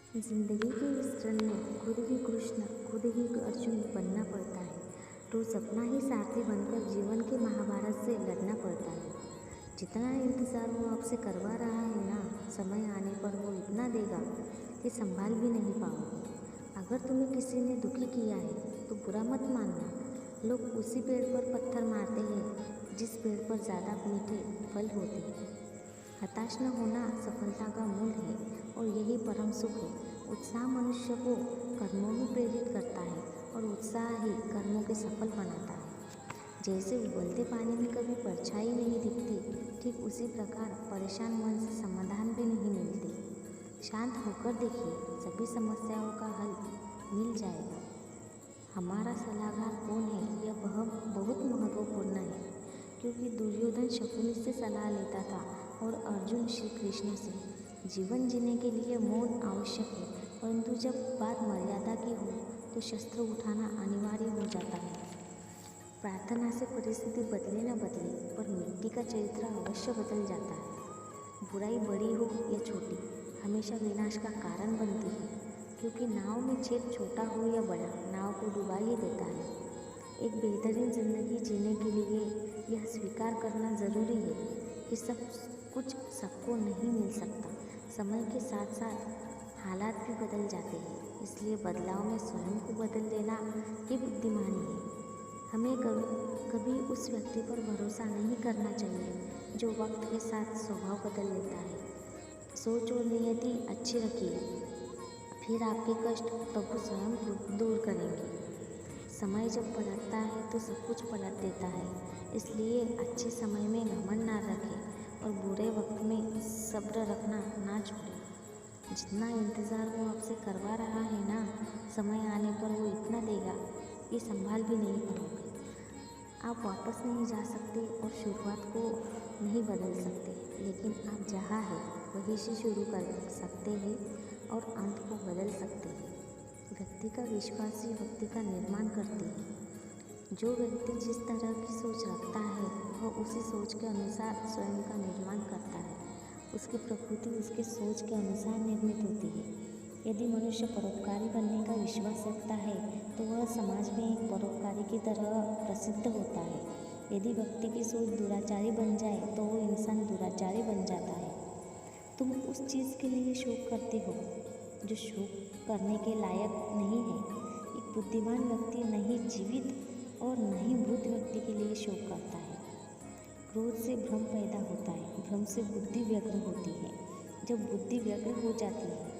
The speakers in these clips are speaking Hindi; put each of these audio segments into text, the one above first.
जिंदगी के इस रण में खुद ही कृष्ण खुद ही अर्जुन बनना पड़ता है। रोज अपना ही सारथी बनकर जीवन के महाभारत से लड़ना पड़ता है। जितना इंतज़ार वो आपसे करवा रहा है ना, समय आने पर वो इतना देगा कि संभाल भी नहीं पाओगे। अगर तुम्हें किसी ने दुखी किया है तो बुरा मत मानना। लोग उसी पेड़ पर पत्थर मारते हैं जिस पेड़ पर ज़्यादा मीठे फल होते हैं। हताश न होना सफलता का मूल है और यही परम सुख है। उत्साह मनुष्य को कर्मों में प्रेरित करता है और उत्साह ही कर्मों के सफल बनाता है। जैसे उबलते पानी में कभी परछाई नहीं दिखती, ठीक उसी प्रकार परेशान मन से समाधान भी नहीं मिलती। शांत होकर देखिए, सभी समस्याओं का हल मिल जाएगा। हमारा सलाहकार कौन है, यह बहुत महत्वपूर्ण है, क्योंकि दुर्योधन शकुनी से सलाह लेता था और अर्जुन श्री कृष्ण से। जीवन जीने के लिए मौन आवश्यक है, परंतु जब बात मर्यादा की हो तो शस्त्र उठाना अनिवार्य हो जाता है। प्रार्थना से परिस्थिति बदले न बदले, पर मिट्टी का चरित्र अवश्य बदल जाता है। बुराई बड़ी हो या छोटी, हमेशा विनाश का कारण बनती है, क्योंकि नाव में छेद छोटा हो या बड़ा, नाव को डुबा ही देता है। एक बेहतरीन जिंदगी जीने के लिए यह स्वीकार करना ज़रूरी है कि सब कुछ सबको नहीं मिल सकता। समय के साथ साथ हालात भी बदल जाते हैं, इसलिए बदलाव में स्वयं को बदल देना ही बुद्धिमानी है। हमें कभी उस व्यक्ति पर भरोसा नहीं करना चाहिए जो वक्त के साथ स्वभाव बदल लेता है। सोच और नियति अच्छी रखिए, फिर आपके कष्ट प्रभु स्वयं दूर करेंगे। समय जब पलटता है तो सब कुछ पलट देता है, इसलिए अच्छे समय में घमंड ना रखें और बुरे वक्त में सब्र रखना ना छोड़ें। जितना इंतज़ार वो आपसे करवा रहा है ना, समय आने पर वो इतना देगा कि संभाल भी नहीं पाओगे। आप वापस नहीं जा सकते और शुरुआत को नहीं बदल सकते, लेकिन आप जहाँ हैं वहीं से शुरू कर सकते हैं और अंत को बदल सकते हैं। व्यक्ति का विश्वास ही व्यक्ति का निर्माण करती है। जो व्यक्ति जिस तरह की सोच रखता है वह उसी सोच के अनुसार स्वयं का निर्माण करता है। उसकी प्रकृति उसके सोच के अनुसार निर्मित होती है। यदि मनुष्य परोपकारी बनने का विश्वास रखता है तो वह समाज में एक परोपकारी की तरह प्रसिद्ध होता है। यदि व्यक्ति की सोच दुराचारी बन जाए तो वो इंसान दुराचारी बन जाता है। तुम उस चीज़ के लिए शोक करते हो जो शोक करने के लायक नहीं है। एक बुद्धिमान व्यक्ति नहीं जीवित और नहीं मृत व्यक्ति के लिए शोक करता है। क्रोध से भ्रम पैदा होता है, भ्रम से बुद्धि व्यग्र होती है। जब बुद्धि व्यग्र हो जाती है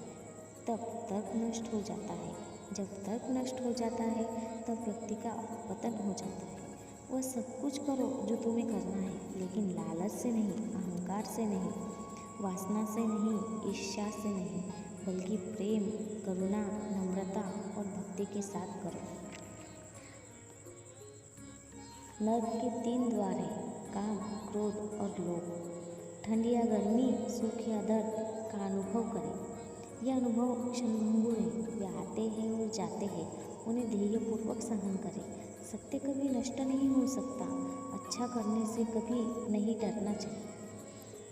तब तर्क नष्ट हो जाता है। जब तर्क नष्ट हो जाता है तब व्यक्ति का पतन हो जाता है। वह सब कुछ करो जो तुम्हें करना है, लेकिन लालच से नहीं, अहंकार से नहीं, वासना से नहीं, ईर्ष्या से नहीं, बल्कि प्रेम, करुणा, नम्रता और भक्ति के साथ करो। नर्क के 3 द्वार हैं, काम, क्रोध और लोभ। ठंड या गर्मी, सुख या दर्द का अनुभव करें। यह अनुभव क्षणभंगुर है, वे आते हैं और जाते हैं, उन्हें धैर्यपूर्वक सहन करें। सत्य कभी नष्ट नहीं हो सकता। अच्छा करने से कभी नहीं डरना चाहिए।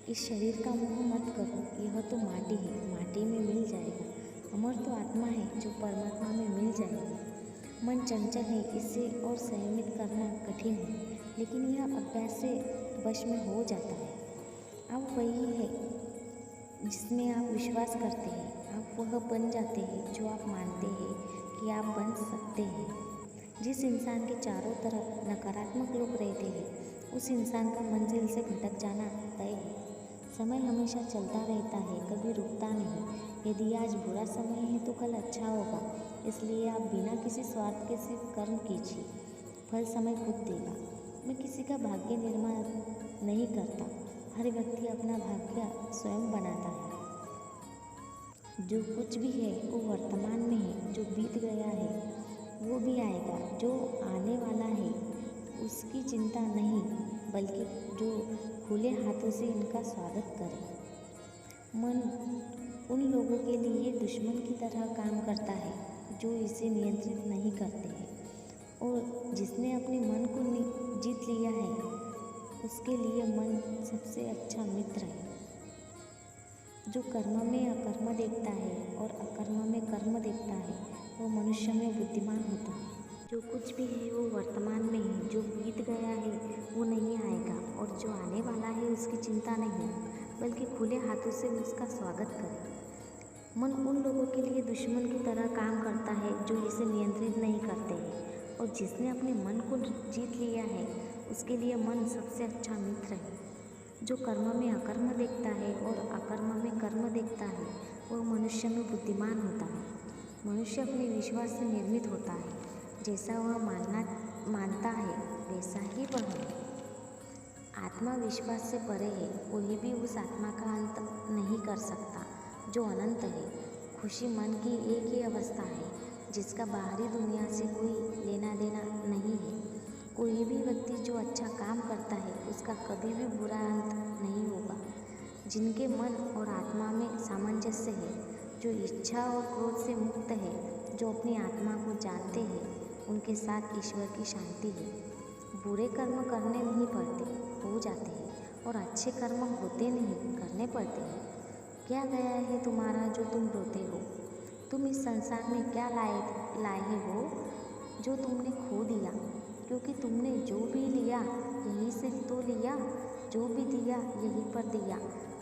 इस शरीर का मोह मत करो, यह तो माटी है, माटी में मिल जाएगा। अमर तो आत्मा है जो परमात्मा में मिल जाएगी। मन चंचल है, इसे और संयमित करना कठिन है, लेकिन यह अभ्यास से वश में हो जाता है। आप वही है जिसमें आप विश्वास करते हैं। आप वह बन जाते हैं जो आप मानते हैं कि आप बन सकते हैं। जिस इंसान के चारों तरफ नकारात्मक लोग रहते हैं उस इंसान का मंजिल से भटक जाना तय है। समय हमेशा चलता रहता है, कभी रुकता नहीं। यदि आज बुरा समय है तो कल अच्छा होगा, इसलिए आप बिना किसी स्वार्थ के सिर्फ कर्म कीजिए। फल समय खुद देगा। मैं किसी का भाग्य निर्माण नहीं करता, हर व्यक्ति अपना भाग्य स्वयं बनाता है। जो कुछ भी है वो वर्तमान में है, जो बीत गया है वो भी आएगा, जो आने वाला है उसकी चिंता नहीं, बल्कि जो खुले हाथों से इनका स्वागत करें। मन उन लोगों के लिए दुश्मन की तरह काम करता है जो इसे नियंत्रित नहीं करते हैं, और जिसने अपने मन को जीत लिया है उसके लिए मन सबसे अच्छा मित्र है। जो कर्म में अकर्म देखता है और अकर्म में कर्म देखता है वो मनुष्य में बुद्धिमान होता है। जो कुछ भी है वो वर्तमान में है, जो बीत गया है वो नहीं आएगा और जो आने वाला है उसकी चिंता नहीं, बल्कि खुले हाथों से उसका स्वागत करें। मन उन लोगों के लिए दुश्मन की तरह काम करता है जो इसे नियंत्रित नहीं करते हैं, और जिसने अपने मन को जीत लिया है उसके लिए मन सबसे अच्छा मित्र है। जो कर्म में अकर्म देखता है और अकर्म में कर्म देखता है वह मनुष्य में बुद्धिमान होता है। मनुष्य अपने विश्वास से निर्मित होता है, जैसा वह मानता है वैसा ही वह है। आत्मा विश्वास से परे है, कोई भी उस आत्मा का अंत नहीं कर सकता जो अनंत है। खुशी मन की एक ही अवस्था है जिसका बाहरी दुनिया से कोई लेना देना नहीं है। कोई भी व्यक्ति जो अच्छा काम करता है उसका कभी भी बुरा अंत नहीं होगा। जिनके मन और आत्मा में सामंजस्य है, जो इच्छा और क्रोध से मुक्त है, जो अपनी आत्मा को जानते हैं, उनके साथ ईश्वर की शांति है। बुरे कर्म करने नहीं पड़ते, हो जाते हैं, और अच्छे कर्म होते नहीं, करने पड़ते हैं। क्या गया है तुम्हारा जो तुम रोते हो? तुम इस संसार में क्या लाए हो जो तुमने खो दिया? क्योंकि तुमने जो भी लिया यहीं से तो लिया, जो भी दिया यहीं पर दिया।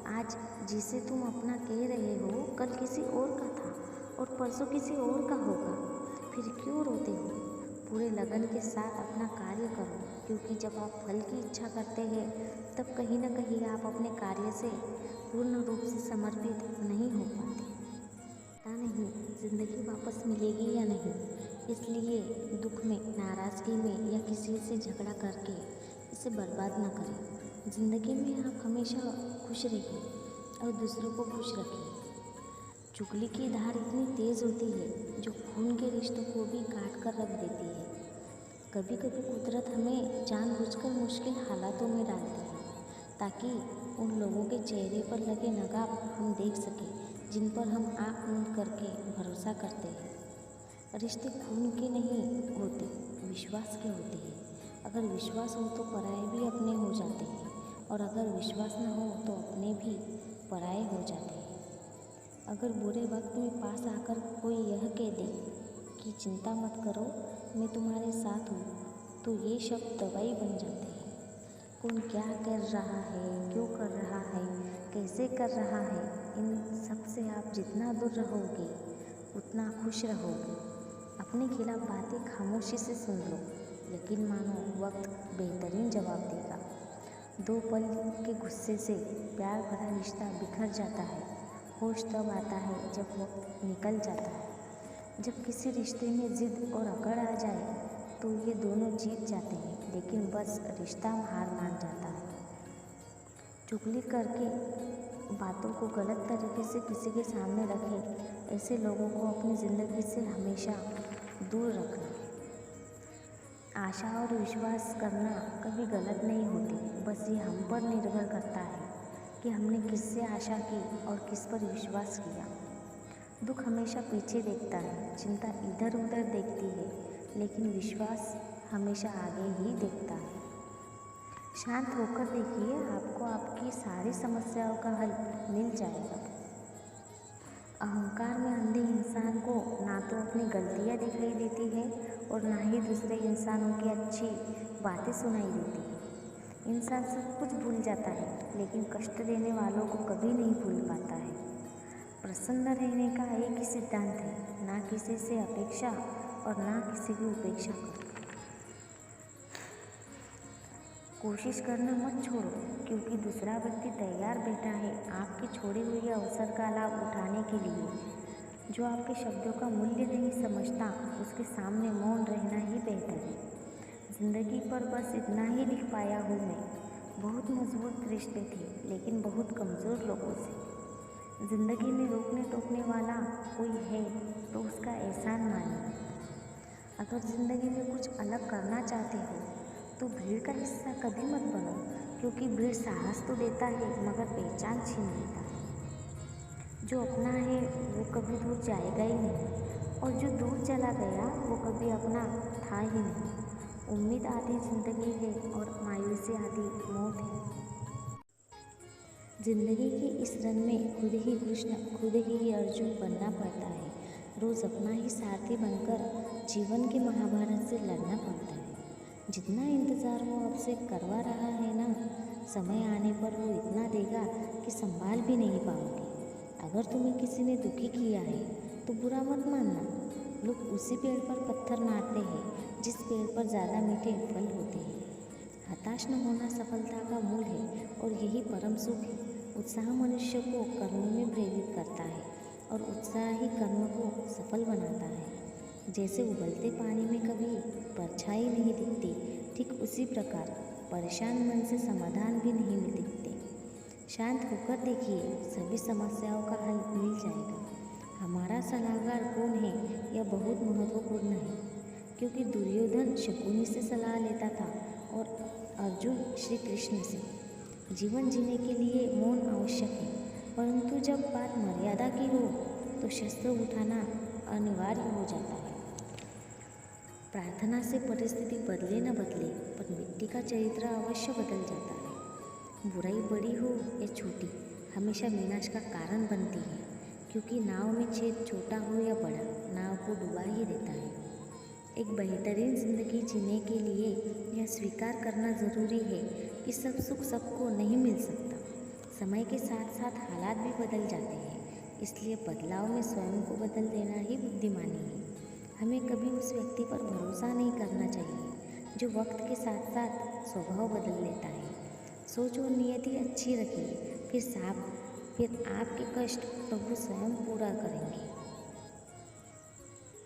आज जिसे तुम अपना कह रहे हो कल किसी और का था और परसों किसी और का होगा। फिर क्यों रोते हो? पूरे लगन के साथ अपना कार्य करो, क्योंकि जब आप फल की इच्छा करते हैं तब कहीं न कहीं आप अपने कार्य से पूर्ण रूप से समर्पित नहीं हो पाते। पता नहीं जिंदगी वापस मिलेगी या नहीं, इसलिए दुख में, नाराज़गी में या किसी से झगड़ा करके इसे बर्बाद न करें। ज़िंदगी में आप हमेशा खुश रहिए और दूसरों को खुश रखिए। चुगली की धार इतनी तेज़ होती है जो खून के रिश्तों को भी काट कर रख देती है। कभी कभी कुदरत हमें जानबूझकर मुश्किल हालातों में डालती है ताकि उन लोगों के चेहरे पर लगे नकाब हम देख सकें जिन पर हम आँख मूंद करके भरोसा करते हैं। रिश्ते खून के नहीं होते, विश्वास के होते हैं। अगर विश्वास हो तो पराये भी अपने हो जाते हैं, और अगर विश्वास न हो तो अपने भी पराये हो जाते हैं। अगर बुरे वक्त में पास आकर कोई यह कह दे कि चिंता मत करो, मैं तुम्हारे साथ हूँ, तो ये शब्द दवाई बन जाते हैं। कौन क्या कर रहा है, क्यों कर रहा है, कैसे कर रहा है, इन सब से आप जितना दूर रहोगे उतना खुश रहोगे। अपने खिलाफ बातें खामोशी से सुन लो, यकीन मानो वक्त बेहतरीन जवाब देगा। दो पल के गुस्से से प्यार भरा रिश्ता बिखर जाता है। होश तब आता है जब वक्त निकल जाता है। जब किसी रिश्ते में जिद और अकड़ आ जाए तो ये दोनों जीत जाते हैं, लेकिन बस रिश्ता हार मान जाता है। चुगली करके बातों को गलत तरीके से किसी के सामने रखें, ऐसे लोगों को अपनी ज़िंदगी से हमेशा दूर रखना। आशा और विश्वास करना कभी गलत नहीं होती, बस ये हम पर निर्भर करता है कि हमने किससे आशा की और किस पर विश्वास किया। दुख हमेशा पीछे देखता है, चिंता इधर उधर देखती है, लेकिन विश्वास हमेशा आगे ही देखता है। शांत होकर देखिए, आपको आपकी सारी समस्याओं का हल मिल जाएगा। अहंकार में अंधे इंसान को ना तो अपनी गलतियाँ दिखाई देती है और ना ही दूसरे इंसानों की अच्छी बातें सुनाई देती है। इंसान सब कुछ भूल जाता है, लेकिन कष्ट देने वालों को कभी नहीं भूल पाता है। प्रसन्न रहने का एक ही सिद्धांत है, ना किसी से अपेक्षा और ना किसी की उपेक्षा करो। कोशिश करना मत छोड़ो, क्योंकि दूसरा व्यक्ति तैयार बैठा है आपके छोड़े हुए अवसर का लाभ उठाने के लिए। जो आपके शब्दों का मूल्य नहीं समझता उसके सामने मौन रहना ही बेहतर है। ज़िंदगी पर बस इतना ही लिख पाया हूँ मैं। बहुत मजबूत रिश्ते थे, लेकिन बहुत कमज़ोर लोगों से। ज़िंदगी में रोकने टोकने वाला कोई है तो उसका एहसान मानिए। अगर ज़िंदगी में कुछ अलग करना चाहते हो तो भीड़ का हिस्सा कभी मत बनो, क्योंकि भीड़ साहस तो देता है मगर पहचान छीन लेता है। जो अपना है वो कभी दूर जाएगा ही नहीं, और जो दूर चला गया वो कभी अपना था ही नहीं। उम्मीद आधी ज़िंदगी है और मायूसी आधी मौत है। जिंदगी के इस रन में खुद ही कृष्ण खुद ही अर्जुन बनना पड़ता है। रोज़ अपना ही सारथी बनकर जीवन के महाभारत से लड़ना पड़ता है। जितना इंतज़ार वो आपसे करवा रहा है ना, समय आने पर वो इतना देगा कि संभाल भी नहीं पाओगे। अगर तुम्हें किसी ने दुखी किया है तो बुरा मत मानना। लोग उसी पेड़ पर पत्थर मारते हैं जिस पेड़ पर ज़्यादा मीठे फल होते हैं। हताश न होना सफलता का मूल है और यही परम सुख है। उत्साह मनुष्य को कर्म में प्रेरित करता है और उत्साह ही कर्म को सफल बनाता है। जैसे उबलते पानी में कभी परछाई नहीं दिखती, ठीक उसी प्रकार परेशान मन से समाधान भी नहीं दिखते। शांत होकर देखिए, सभी समस्याओं का हल मिल जाएगा। हमारा सलाहकार कौन है यह बहुत महत्वपूर्ण है, क्योंकि दुर्योधन शकुनी से सलाह लेता था और अर्जुन श्री कृष्ण से। जीवन जीने के लिए मौन आवश्यक है, परंतु जब बात मर्यादा की हो तो शस्त्र उठाना अनिवार्य हो जाता है। प्रार्थना से परिस्थिति बदले न बदले, पर मिट्टी का चरित्र अवश्य बदल जाता है। बुराई बड़ी हो या छोटी, हमेशा विनाश का कारण बनती है, क्योंकि नाव में छेद छोटा हो या बड़ा, नाव को डुबा ही देता है। एक बेहतरीन जिंदगी जीने के लिए यह स्वीकार करना ज़रूरी है कि सब सुख सबको नहीं मिल सकता। समय के साथ साथ हालात भी बदल जाते हैं, इसलिए बदलाव में स्वयं को बदल देना ही बुद्धिमानी है। हमें कभी उस व्यक्ति पर भरोसा नहीं करना चाहिए जो वक्त के साथ साथ स्वभाव बदल लेता है। सोच और नियति अच्छी रखिए, फिर आपके कष्ट प्रभु स्वयं पूरा करेंगे।